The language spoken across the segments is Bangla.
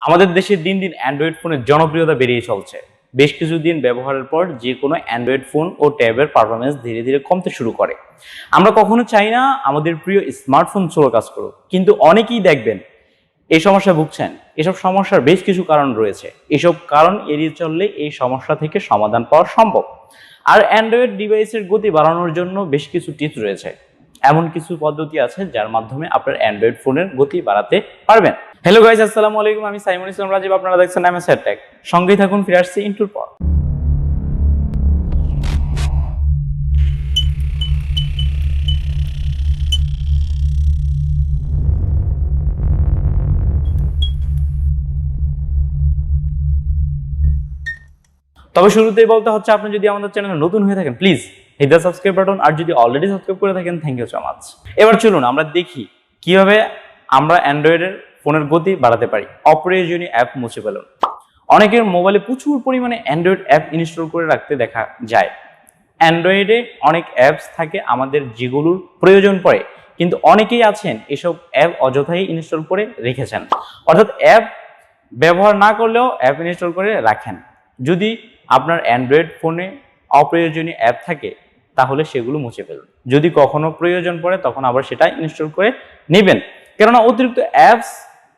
আমাদের দেশে দিন দিন অ্যান্ড্রয়েড ফোনের জনপ্রিয়তা বেড়েই চলছে। বেশ কিছুদিন ব্যবহারের পর যে কোনো অ্যান্ড্রয়েড ফোন ও ট্যাবের পারফরমেন্স ধীরে ধীরে কমতে শুরু করে। আমরা কখনো চাই না আমাদের প্রিয় স্মার্টফোন স্লো কাজ করুক, কিন্তু অনেকেই দেখবেন এই সমস্যা ভুগছেন। এসব সমস্যার বেশ কিছু কারণ রয়েছে। এসব কারণ এড়িয়ে চললে এই সমস্যা থেকে সমাধান পাওয়া সম্ভব। আর অ্যান্ড্রয়েড ডিভাইসের গতি বাড়ানোর জন্য বেশ কিছু টিপস রয়েছে। এমন কিছু পদ্ধতি আছে যার মাধ্যমে আপনার অ্যান্ড্রয়েড ফোনের গতি বাড়াতে পারবেন। হ্যালো গাইস, আসসালামু আলাইকুম। আমি সাইমন ইসলাম রাজীব, আপনারা দেখছেন msirtech। সঙ্গেই থাকুন, ফিরে আসছি ইন্টুর পর। তবে শুরুতেই বলতে হচ্ছে, আপনি যদি আমাদের চ্যানেলে নতুন হয়ে থাকেন please hit the subscribe button, আর যদি অলরেডি সাবস্ক্রাইব করে থাকেন থ্যাংক ইউ সো মাচ। এবার চলুন আমরা দেখি কিভাবে আমরা অ্যান্ড্রয়েডের ফোনের গতি বাড়াতে পারি। অপ্রয়োজনীয় অ্যাপ মুছে ফেলুন। অনেকের মোবাইলে প্রচুর পরিমাণে অ্যান্ড্রয়েড অ্যাপ ইনস্টল করে রাখতে দেখা যায়। অ্যান্ড্রয়েডে অনেক অ্যাপস থাকে আমাদের যেগুলোর প্রয়োজন পড়ে, কিন্তু অনেকেই আছেন এসব অ্যাপ অযথাই ইনস্টল করে রেখেছেন, অর্থাৎ অ্যাপ ব্যবহার না করলেও অ্যাপ ইনস্টল করে রাখেন। যদি আপনার অ্যান্ড্রয়েড ফোনে অপ্রয়োজনীয় অ্যাপ থাকে তাহলে সেগুলো মুছে ফেলুন। যদি কখনো প্রয়োজন পড়ে তখন আবার সেটা ইনস্টল করে নেবেন, কেননা অতিরিক্ত অ্যাপস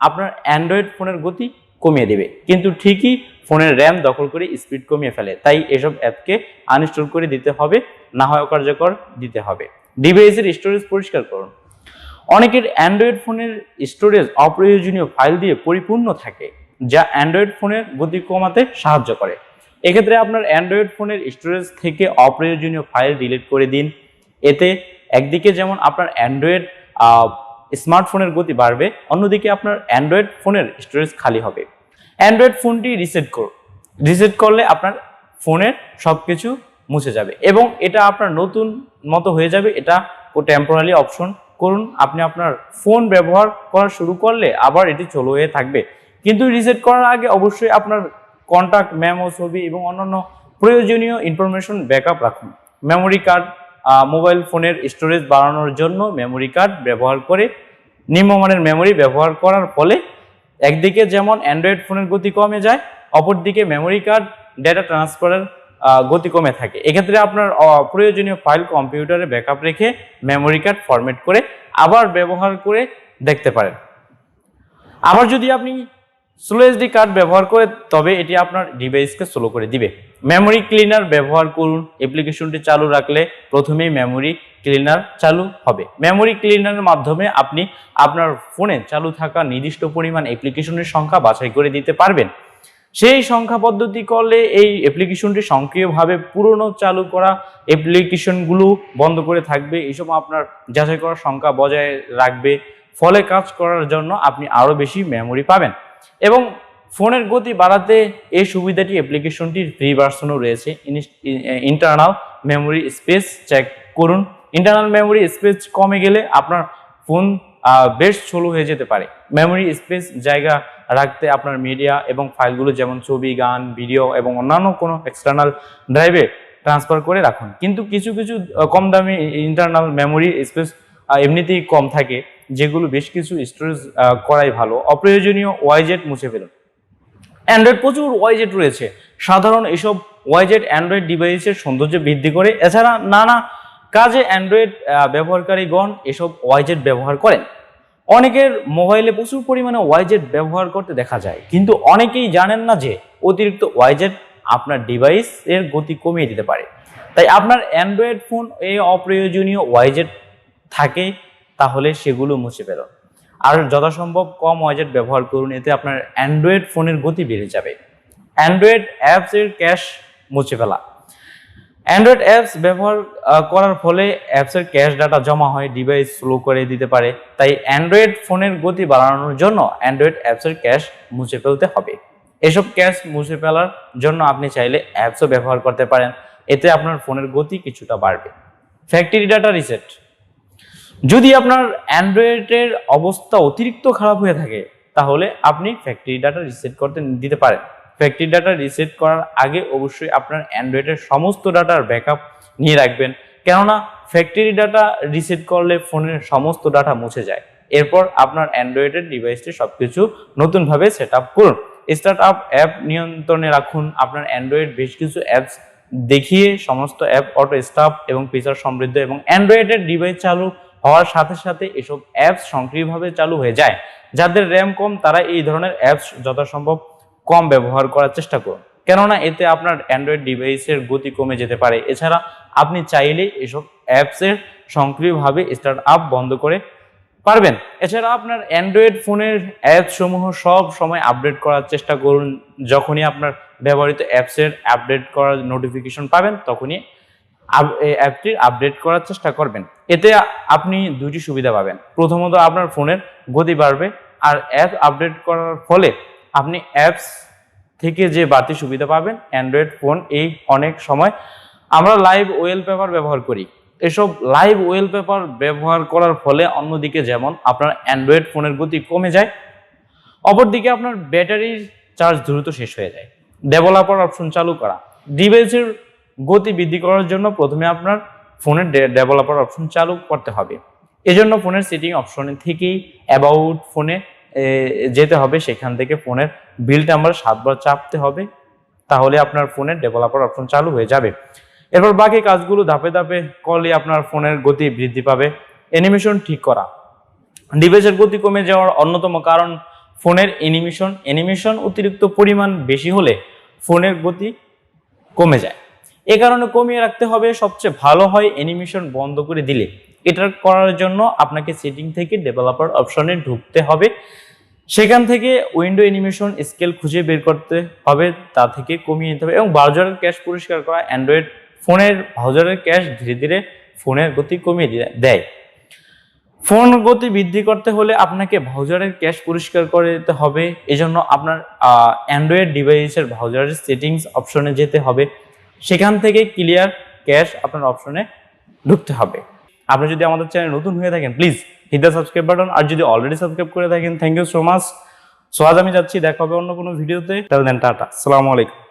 আপনার অ্যান্ড্রয়েড ফোনের গতি কমিয়ে দেবে, কিন্তু ঠিকই ফোনের র্যাম দখল করে স্পিড কমিয়ে ফেলে। তাই এসব অ্যাপকে আনইনস্টল করে দিতে হবে, না হয় অকার্যকর দিতে হবে। ডিভাইসের স্টোরেজ পরিষ্কার করুন। অনেকের অ্যান্ড্রয়েড ফোনের স্টোরেজ অপ্রয়োজনীয় ফাইল দিয়ে পরিপূর্ণ থাকে, যা অ্যান্ড্রয়েড ফোনের গতি কমাতে সাহায্য করে। এক্ষেত্রে আপনার অ্যান্ড্রয়েড ফোনের স্টোরেজ থেকে অপ্রয়োজনীয় ফাইল ডিলিট করে দিন। এতে একদিকে যেমন আপনার অ্যান্ড্রয়েড স্মার্টফোনের গতি বাড়বে, অন্যদিকে আপনার অ্যান্ড্রয়েড ফোনের স্টোরেজ খালি হবে। অ্যান্ড্রয়েড ফোনটি রিসেট করুন। রিসেট করলে আপনার ফোনের সব কিছু মুছে যাবে এবং এটা আপনার নতুন মতো হয়ে যাবে। এটা টেম্পোরারি অপশন করুন। আপনি আপনার ফোন ব্যবহার করা শুরু করলে আবার এটি চালু হয়ে থাকবে, কিন্তু রিসেট করার আগে অবশ্যই আপনার কন্টাক্ট, মেমো, ছবি এবং অন্যান্য প্রয়োজনীয় ইনফরমেশন ব্যাকআপ রাখুন। মেমোরি কার্ড, মোবাইল ফোনের স্টোরেজ বাড়ানোর জন্য মেমোরি কার্ড ব্যবহার করে নিম্নমানের মেমোরি ব্যবহার করার ফলে একদিকে যেমন অ্যান্ড্রয়েড ফোনের গতি কমে যায়, অপরদিকে মেমোরি কার্ড ডেটা ট্রান্সফারের গতি কমে থাকে। এক্ষেত্রে আপনার প্রয়োজনীয় ফাইল কম্পিউটারে ব্যাকআপ রেখে মেমোরি কার্ড ফরম্যাট করে আবার ব্যবহার করে দেখতে পারেন। আবার যদি আপনি স্লো এসডি কার্ড ব্যবহার করে, তবে এটি আপনার ডিভাইসকে স্লো করে দিবে। মেমোরি ক্লিনার ব্যবহার করুন। অ্যাপ্লিকেশনটি চালু রাখলে প্রথমেই মেমোরি ক্লিনার চালু হবে। মেমোরি ক্লিনারের মাধ্যমে আপনি আপনার ফোনে চালু থাকা নির্দিষ্ট পরিমাণ অ্যাপ্লিকেশনের সংখ্যা বাছাই করে দিতে পারবেন। সেই সংখ্যা পদ্ধতি করলে এই অ্যাপ্লিকেশনটি সক্রিয়ভাবে পুরনো চালু করা অ্যাপ্লিকেশনগুলো বন্ধ করে থাকবে। এসব আপনার যাচাই করার সংখ্যা বজায় রাখবে, ফলে কাজ করার জন্য আপনি আরও বেশি মেমোরি পাবেন। এবং ফোনের গতি বাড়াতে এই সুবিধাটি অ্যাপ্লিকেশনটির ফ্রি ভার্সনও রয়েছে। ইন্টারনাল মেমোরি স্পেস চেক করুন। ইন্টারনাল মেমোরি স্পেস কমে গেলে আপনার ফোন বেশ স্লো হয়ে যেতে পারে। মেমোরি স্পেস জায়গা রাখতে আপনার মিডিয়া এবং ফাইলগুলো যেমন ছবি, গান, ভিডিও এবং অন্যান্য কোনো এক্সটার্নাল ড্রাইভে ট্রান্সফার করে রাখুন। কিন্তু কিছু কিছু কম দামি ইন্টারনাল মেমোরি স্পেস এমনিতেই কম থাকে, যেগুলো বেশ কিছু স্টোরেজ করাই ভালো। অপ্রয়োজনীয় ওয়াইজেট মুছে ফেলুন। অ্যান্ড্রয়েড প্রচুর ওয়াইজেট রয়েছে। সাধারণ এসব ওয়াইজেট অ্যান্ড্রয়েড ডিভাইসের সৌন্দর্য বৃদ্ধি করে। এছাড়া নানা কাজে অ্যান্ড্রয়েড ব্যবহারকারীগণ এসব ওয়াইজেট ব্যবহার করেন। অনেকের মোবাইলে প্রচুর পরিমাণে ওয়াইজেট ব্যবহার করতে দেখা যায়, কিন্তু অনেকেই জানেন না যে অতিরিক্ত ওয়াইজেট আপনার ডিভাইসের গতি কমিয়ে দিতে পারে। তাই আপনার অ্যান্ড্রয়েড ফোন এই অপ্রয়োজনীয় ওয়াইজেট থাকে তাহলে সেগুলো মুছে ফেলুন। আর যথাসম্ভব কম ওয়াইজেট ব্যবহার করুন, এতে আপনার অ্যান্ড্রয়েড ফোনের গতি বেড়ে যাবে। অ্যান্ড্রয়েড অ্যাপসের ক্যাশ মুছে ফেলা। অ্যান্ড্রয়েড অ্যাপস ব্যবহার করার ফলে অ্যাপসের ক্যাশ ডাটা জমা হয়, ডিভাইস স্লো করে দিতে পারে। তাই অ্যান্ড্রয়েড ফোনের গতি বাড়ানোর জন্য অ্যান্ড্রয়েড অ্যাপসের ক্যাশ মুছে ফেলতে হবে। এসব ক্যাশ মুছে ফেলার জন্য আপনি চাইলে অ্যাপসও ব্যবহার করতে পারেন, এতে আপনার ফোনের গতি কিছুটা বাড়বে। Factory data reset. যদি আপনার অ্যান্ড্রয়েডের অবস্থা অতিরিক্ত খারাপ হয়ে থাকে তাহলে আপনি ফ্যাক্টরি ডাটা রিসেট করতে দিতে পারেন। ফ্যাক্টরি ডাটা রিসেট করার আগে অবশ্যই আপনার অ্যান্ড্রয়েডের সমস্ত ডাটার ব্যাকআপ নিয়ে রাখবেন, কেননা ফ্যাক্টরি ডাটা রিসেট করলে ফোনের সমস্ত ডাটা মুছে যায়। এরপর আপনার অ্যান্ড্রয়েডের ডিভাইসটি সবকিছু নতুনভাবে সেট আপ করুন। স্টার্ট আপ অ্যাপ নিয়ন্ত্রণে রাখুন। আপনার অ্যান্ড্রয়েড বেশ কিছু অ্যাপস দেখিয়ে সমস্ত অ্যাপ অটো স্টপ এবং ফিচার সমৃদ্ধ এবং অ্যান্ড্রয়েডের ডিভাইস চালু হওয়ার সাথে সাথে এসব অ্যাপস সক্রিয়ভাবে চালু হয়ে যায়। যাদের র্যাম কম তারা এই ধরনের অ্যাপস যথাসম্ভব কম ব্যবহার করার চেষ্টা করুন, কেননা এতে আপনার অ্যান্ড্রয়েড ডিভাইসের গতি কমে যেতে পারে। এছাড়া আপনি চাইলে এসব অ্যাপসের সক্রিয়ভাবে স্টার্ট আপ বন্ধ করে পারবেন। এছাড়া আপনার অ্যান্ড্রয়েড ফোনের অ্যাপস সমূহ সব সময় আপডেট করার চেষ্টা করুন। যখনই আপনার ব্যবহৃত অ্যাপসের আপডেট করার নোটিফিকেশন পাবেন তখনই অ্যাপটির আপডেট করার চেষ্টা করবেন। এতে আপনি দুটি সুবিধা পাবেন। প্রথমত আপনার ফোনের গতি বাড়বে, আর অ্যাপ আপডেট করার ফলে আপনি অ্যাপস থেকে যে বাড়তি সুবিধা পাবেন। অ্যান্ড্রয়েড ফোন এই অনেক সময় আমরা লাইভ ওয়েলপেপার ব্যবহার করি। এসব লাইভ ওয়েলপেপার ব্যবহার করার ফলে অন্যদিকে যেমন আপনার অ্যান্ড্রয়েড ফোনের গতি কমে যায়, অপরদিকে আপনার ব্যাটারির চার্জ দ্রুত শেষ হয়ে যায়। ডেভেলপার অপশন চালু করা। ডিভাইসের গতি বৃদ্ধি করার জন্য প্রথমে আপনার ফোনের ডেভেলপার অপশন চালু করতে হবে। এজন্য ফোনের সেটিং অপশনে থেকেই অ্যাবাউট ফোনে যেতে হবে। সেখান থেকে ফোনের বিল্ড নাম্বার 7 বার চাপতে হবে, তাহলে আপনার ফোনের ডেভেলপার অপশন চালু হয়ে যাবে। এরপর বাকি কাজগুলো ধাপে ধাপে করলে আপনার ফোনের গতি বৃদ্ধি পাবে। অ্যানিমেশন ঠিক করা। ডিভাইসের গতি কমে যাওয়ার অন্যতম কারণ ফোনের অ্যানিমেশন অতিরিক্ত পরিমাণ বেশি হলে ফোনের গতি কমে যায়। এ কারণে কমিয়ে রাখতে হবে। সবচেয়ে ভালো হয় অ্যানিমেশন বন্ধ করে দিলে। এটা করার জন্য আপনাকে সেটিং থেকে ডেভেলপার অপশনে ঢুকতে হবে। সেখান থেকে উইন্ডো অ্যানিমেশন স্কেল খুঁজে বের করতে হবে, তা থেকে কমিয়ে নিতে হবে এবং ব্রাউজারের ক্যাশ পরিষ্কার করা। অ্যান্ড্রয়েড ফোনের ব্রাউজারের ক্যাশ ধীরে ধীরে ফোনের গতি কমিয়ে দেয়। ফোন গতি বৃদ্ধি করতে হলে আপনাকে ব্রাউজারের ক্যাশ পরিষ্কার করে দিতে হবে। এজন্য আপনার অ্যান্ড্রয়েড ডিভাইসের ব্রাউজারের সেটিংস অপশনে যেতে হবে। সেখান থেকে ক্লিয়ার ক্যাশ আপনার অপশনে ঢুকতে হবে। আপনি যদি আমাদের চ্যানেল নতুন হয়ে থাকেন please hit the subscribe button, আর যদি অলরেডি সাবস্ক্রাইব করে থাকেন thank you so much. So আজ আমি যাচ্ছি, দেখা হবে অন্য কোনো ভিডিওতে। টাটা, আসসালামু আলাইকুম।